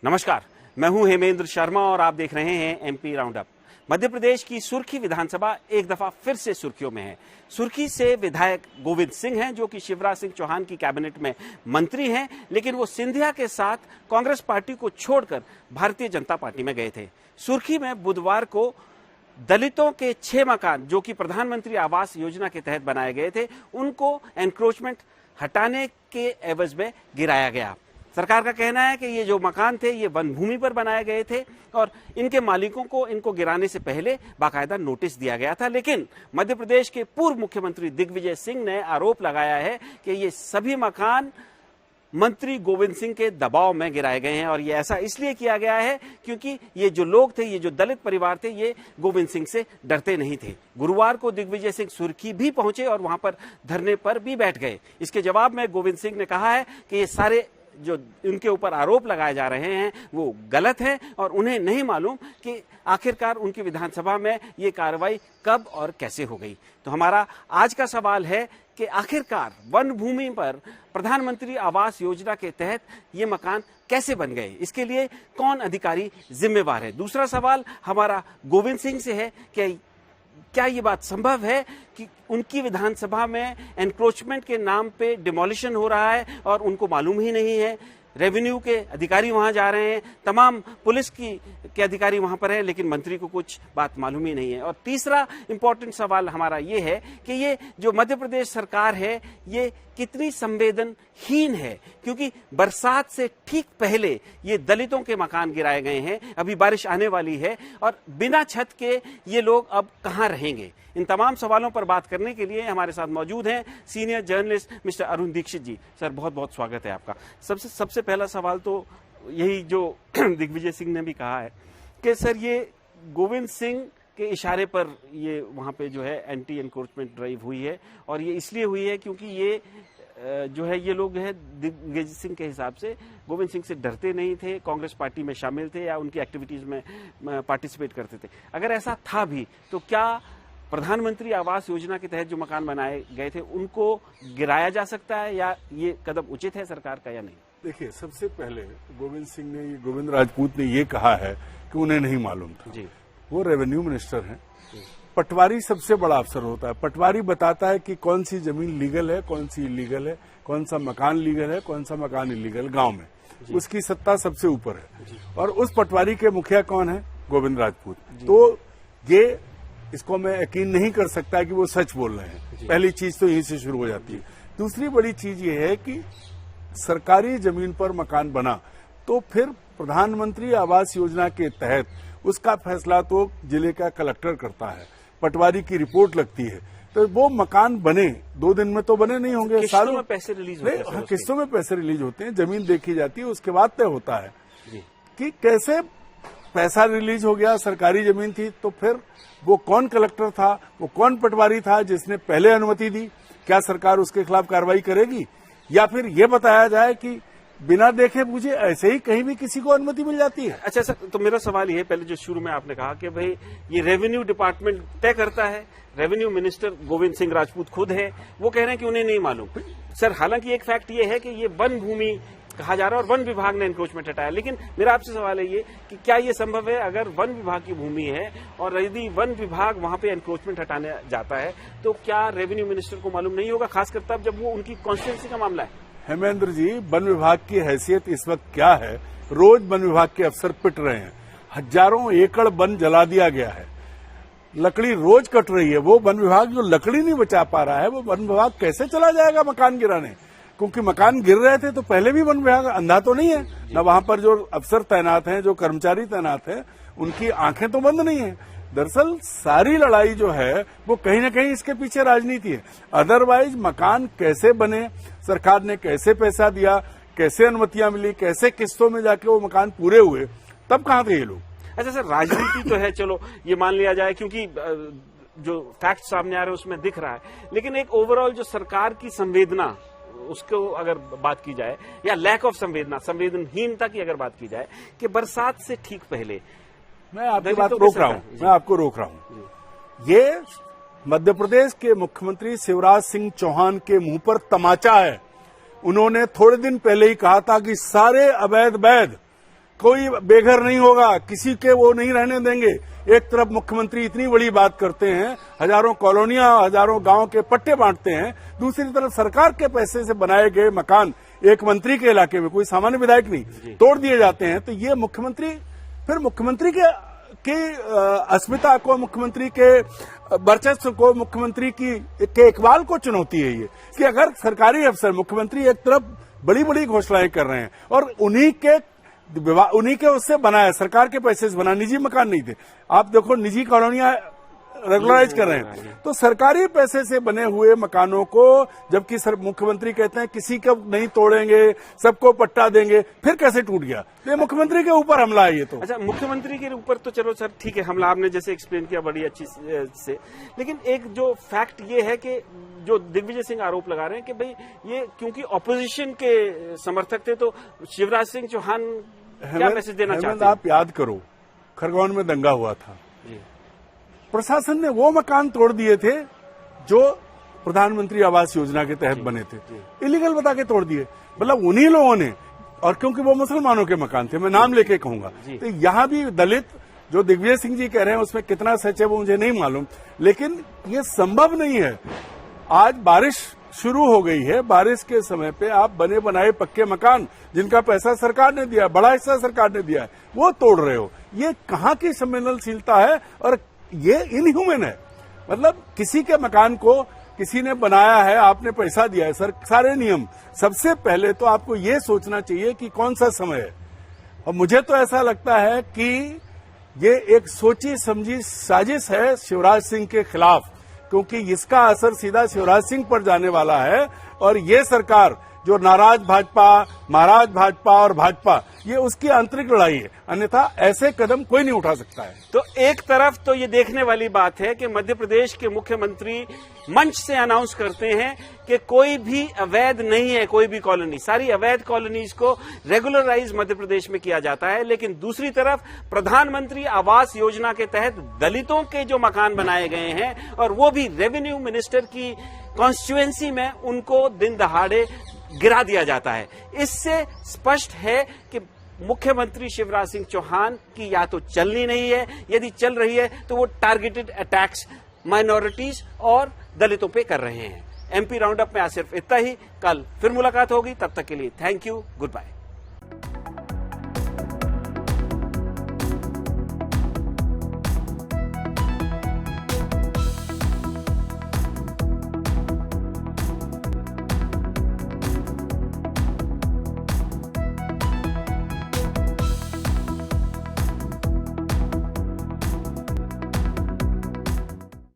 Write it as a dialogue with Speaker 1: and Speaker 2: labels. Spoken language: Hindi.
Speaker 1: नमस्कार, मैं हूं हेमेंद्र शर्मा और आप देख रहे हैं एमपी राउंडअप। मध्य प्रदेश की सुर्खी विधानसभा एक दफा फिर से सुर्खियों में है। सुर्खी से विधायक गोविंद सिंह हैं, जो कि शिवराज सिंह चौहान की कैबिनेट में मंत्री हैं, लेकिन वो सिंधिया के साथ कांग्रेस पार्टी को छोड़कर भारतीय जनता पार्टी में गए थे। सुर्खी में बुधवार को दलितों के 6 मकान जो कि प्रधानमंत्री आवास योजना के तहत बनाए गए थे, उनको एनक्रोचमेंट हटाने के एवज में गिराया गया। सरकार का कहना है कि ये जो मकान थे ये वन भूमि पर बनाए गए थे और इनके मालिकों को इनको गिराने से पहले बाकायदा नोटिस दिया गया था। लेकिन मध्य प्रदेश के पूर्व मुख्यमंत्री दिग्विजय सिंह ने आरोप लगाया है कि ये सभी मकान मंत्री गोविंद सिंह के दबाव में गिराए गए हैं और ये ऐसा इसलिए किया गया है क्योंकि ये जो लोग थे, ये जो दलित परिवार थे, ये गोविंद सिंह से डरते नहीं थे। गुरुवार को दिग्विजय सिंह सुर्खी भी पहुंचे और वहां पर धरने पर भी बैठ गए। इसके जवाब में गोविंद सिंह ने कहा है कि ये सारे जो उनके ऊपर आरोप लगाए जा रहे हैं वो गलत है और उन्हें नहीं मालूम कि आखिरकार उनकी विधानसभा में ये कार्रवाई कब और कैसे हो गई। तो हमारा आज का सवाल है कि आखिरकार वन भूमि पर प्रधानमंत्री आवास योजना के तहत ये मकान कैसे बन गए, इसके लिए कौन अधिकारी जिम्मेवार है। दूसरा सवाल हमारा गोविंद सिंह से है कि क्या ये बात संभव है कि उनकी विधानसभा में एनक्रोचमेंट के नाम पे डिमोलिशन हो रहा है और उनको मालूम ही नहीं है। रेवेन्यू के अधिकारी वहां जा रहे हैं, तमाम पुलिस के अधिकारी वहां पर हैं, लेकिन मंत्री को कुछ बात मालूम ही नहीं है। और तीसरा इंपॉर्टेंट सवाल हमारा ये है कि ये जो मध्य प्रदेश सरकार है ये कितनी संवेदनहीन है, क्योंकि बरसात से ठीक पहले ये दलितों के मकान गिराए गए हैं। अभी बारिश आने वाली है और बिना छत के ये लोग अब कहां रहेंगे। इन तमाम सवालों पर बात करने के लिए हमारे साथ मौजूद हैं senior journalist mister Arun Dikshit ji. Sir, बहुत बहुत स्वागत है आपका। सबसे पहला सवाल तो यही जो दिग्विजय सिंह ने भी कहा है कि सर ये गोविंद सिंह के इशारे पर ये वहां पे जो है एंटी एनक्रोचमेंट ड्राइव हुई है और ये इसलिए हुई है क्योंकि ये जो है ये लोग है दिग्विजय सिंह के हिसाब से गोविंद सिंह से डरते नहीं थे, कांग्रेस पार्टी में शामिल थे या उनकी एक्टिविटीज में पार्टिसिपेट करते थे। अगर ऐसा था भी तो क्या प्रधानमंत्री आवास योजना के तहत जो मकान बनाए गए थे उनको गिराया जा सकता है या ये कदम उचित है सरकार का या नहीं?
Speaker 2: देखिए, सबसे पहले गोविंद राजपूत ने ये कहा है कि उन्हें नहीं मालूम था जी। वो रेवेन्यू मिनिस्टर हैं। पटवारी सबसे बड़ा अफसर होता है। पटवारी बताता है कि कौन सी जमीन लीगल है, कौन सी इलीगल है, कौन सा मकान लीगल है, कौन सा मकान इलीगल गांव में। उसकी सत्ता सबसे ऊपर है और उस पटवारी के मुखिया कौन है? गोविंद राजपूत। तो ये इसको मैं यकीन नहीं कर सकता कि वो सच बोल रहे हैं। पहली चीज तो यहीं से शुरू हो जाती है। दूसरी बड़ी चीज ये है कि सरकारी जमीन पर मकान बना तो फिर प्रधानमंत्री आवास योजना के तहत उसका फैसला तो जिले का कलेक्टर करता है, पटवारी की रिपोर्ट लगती है। तो वो मकान बने 2 दिन में तो बने नहीं होंगे,
Speaker 1: सालों में पैसे रिलीज होते हैं।
Speaker 2: किस्तों में पैसे रिलीज होते हैं, जमीन देखी जाती है, उसके बाद तय होता है कि कैसे पैसा रिलीज हो गया। सरकारी जमीन थी तो फिर वो कौन कलेक्टर था, वो कौन पटवारी था जिसने पहले अनुमति दी? क्या सरकार उसके खिलाफ कार्रवाई करेगी या फिर ये बताया जाए कि बिना देखे पूछे ऐसे ही कहीं भी किसी को अनुमति मिल जाती है?
Speaker 1: अच्छा सर, तो मेरा सवाल ये है, पहले जो शुरू में आपने कहा कि भाई ये रेवेन्यू डिपार्टमेंट तय करता है, रेवेन्यू मिनिस्टर गोविंद सिंह राजपूत खुद है, वो कह रहे हैं कि उन्हें नहीं मालूम। सर, हालांकि एक फैक्ट ये है कि ये वन भूमि कहा जा रहा है और वन विभाग ने एनक्रोचमेंट हटाया, लेकिन मेरा आपसे सवाल है ये कि क्या ये संभव है अगर वन विभाग की भूमि है और यदि वन विभाग वहां पे एनक्रोचमेंट हटाने जाता है तो क्या रेवेन्यू मिनिस्टर को मालूम नहीं होगा, खासकर तब जब वो उनकी कॉन्स्टिट्यूंसी का मामला है?
Speaker 2: हेमेंद्र जी, वन विभाग की हैसियत इस वक्त क्या है? रोज वन विभाग के अफसर पिट रहे हैं। हजारों एकड़ वन जला दिया गया है, लकड़ी रोज कट रही है। वो वन विभाग जो लकड़ी नहीं बचा पा रहा है, वो वन विभाग कैसे चला जाएगा मकान गिराने? क्योंकि मकान गिर रहे थे तो पहले भी वन विभाग अंधा तो नहीं है ना। वहां पर जो अफसर तैनात हैं, जो कर्मचारी तैनात हैं, उनकी आंखें तो बंद नहीं है। दरअसल सारी लड़ाई जो है वो कहीं ना कहीं इसके पीछे राजनीति है। अदरवाइज मकान कैसे बने, सरकार ने कैसे पैसा दिया, कैसे अनुमतियां मिली, कैसे किस्तों में जाके वो मकान पूरे हुए, तब कहां थे ये लोग?
Speaker 1: अच्छा सर, राजनीति तो है, चलो ये मान लिया जाए क्योंकि जो फैक्ट सामने आ रहे हैं उसमें दिख रहा है, लेकिन एक ओवरऑल जो सरकार की संवेदना उसको अगर बात की जाए या लैक ऑफ संवेदनहीनता की अगर बात की जाए कि बरसात से ठीक पहले,
Speaker 2: मैं आपकी बात रोक रहा हूं, मैं आपको रोक रहा हूं। ये मध्य प्रदेश के मुख्यमंत्री शिवराज सिंह चौहान के मुंह पर तमाचा है। उन्होंने थोड़े दिन पहले ही कहा था कि सारे अवैध वैध कोई बेघर नहीं होगा, किसी के वो नहीं रहने देंगे। एक तरफ मुख्यमंत्री इतनी बड़ी बात करते हैं, हजारों कॉलोनियां, हजारों गांव के पट्टे बांटते हैं, दूसरी तरफ सरकार के पैसे से बनाए गए मकान एक मंत्री के इलाके में, कोई सामान्य विधायक नहीं, तोड़ दिए जाते हैं। तो ये मुख्यमंत्री फिर मुख्यमंत्री के अस्मिता को, मुख्यमंत्री के वर्चस्व को, मुख्यमंत्री के इकबाल को चुनौती है ये, कि अगर सरकारी अफसर, मुख्यमंत्री एक तरफ बड़ी बड़ी घोषणाएं कर रहे हैं और उन्हीं के उससे बनाया, सरकार के पैसे से बना, निजी मकान नहीं थे। आप देखो निजी कॉलोनियां रेगुलराइज कर रहे हैं, तो सरकारी पैसे से बने हुए मकानों को, जबकि मुख्यमंत्री कहते हैं किसी का नहीं तोड़ेंगे, सबको पट्टा देंगे, फिर कैसे टूट गया? ये मुख्यमंत्री के ऊपर हमला है ये तो।
Speaker 1: अच्छा, मुख्यमंत्री के ऊपर तो चलो सर ठीक है, हमला आपने जैसे एक्सप्लेन किया बड़ी अच्छी से, लेकिन एक जो फैक्ट ये है कि जो दिग्विजय सिंह आरोप लगा रहे हैं कि भाई ये क्योंकि ऑपोजिशन के समर्थक थे, तो शिवराज सिंह चौहान क्या मैसेज देना चाहते हैं?
Speaker 2: आप याद करो, खरगोन में दंगा हुआ था, प्रशासन ने वो मकान तोड़ दिए थे जो प्रधानमंत्री आवास योजना के तहत बने थे, इलीगल बता के तोड़ दिए। मतलब उन्हीं लोगों ने, और क्योंकि वो मुसलमानों के मकान थे, मैं नाम लेके कहूंगा। तो यहां भी दलित, जो दिग्विजय सिंह जी कह रहे हैं उसमें कितना सच है वो मुझे नहीं मालूम, लेकिन ये संभव नहीं है। आज बारिश शुरू हो गई है, बारिश के समय पे आप बने बनाए पक्के मकान, जिनका पैसा सरकार ने दिया, बड़ा हिस्सा सरकार ने दिया है, वो तोड़ रहे हो। ये कहाँ की संवेदनशीलता है? और ये इनह्यूमन है। मतलब किसी के मकान को किसी ने बनाया है, आपने पैसा दिया है, सर सारे नियम। सबसे पहले तो आपको ये सोचना चाहिए कि कौन सा समय है। और मुझे तो ऐसा लगता है कि ये एक सोची समझी साजिश है शिवराज सिंह के खिलाफ, क्योंकि इसका असर सीधा शिवराज सिंह पर जाने वाला है। और ये सरकार जो नाराज भाजपा, महाराज भाजपा और भाजपा, ये उसकी आंतरिक लड़ाई है, अन्यथा ऐसे कदम कोई नहीं उठा सकता है।
Speaker 1: तो एक तरफ तो ये देखने वाली बात है कि मध्य प्रदेश के मुख्यमंत्री मंच से अनाउंस करते हैं कि कोई भी अवैध नहीं है, कोई भी कॉलोनी, सारी अवैध कॉलोनीज को रेगुलराइज मध्य प्रदेश में किया जाता है। लेकिन दूसरी तरफ प्रधानमंत्री आवास योजना के तहत दलितों के जो मकान बनाए गए हैं, और वो भी रेवेन्यू मिनिस्टर की कॉन्स्टिट्यूएंसी में, उनको दिन दहाड़े गिरा दिया जाता है। इससे स्पष्ट है कि मुख्यमंत्री शिवराज सिंह चौहान की या तो चलनी नहीं है, यदि चल रही है तो वो टारगेटेड अटैक्स माइनॉरिटीज और दलितों पे कर रहे हैं। एमपी राउंड अप में आज सिर्फ इतना ही। कल फिर मुलाकात होगी, तब तक के लिए थैंक यू, गुड बाय।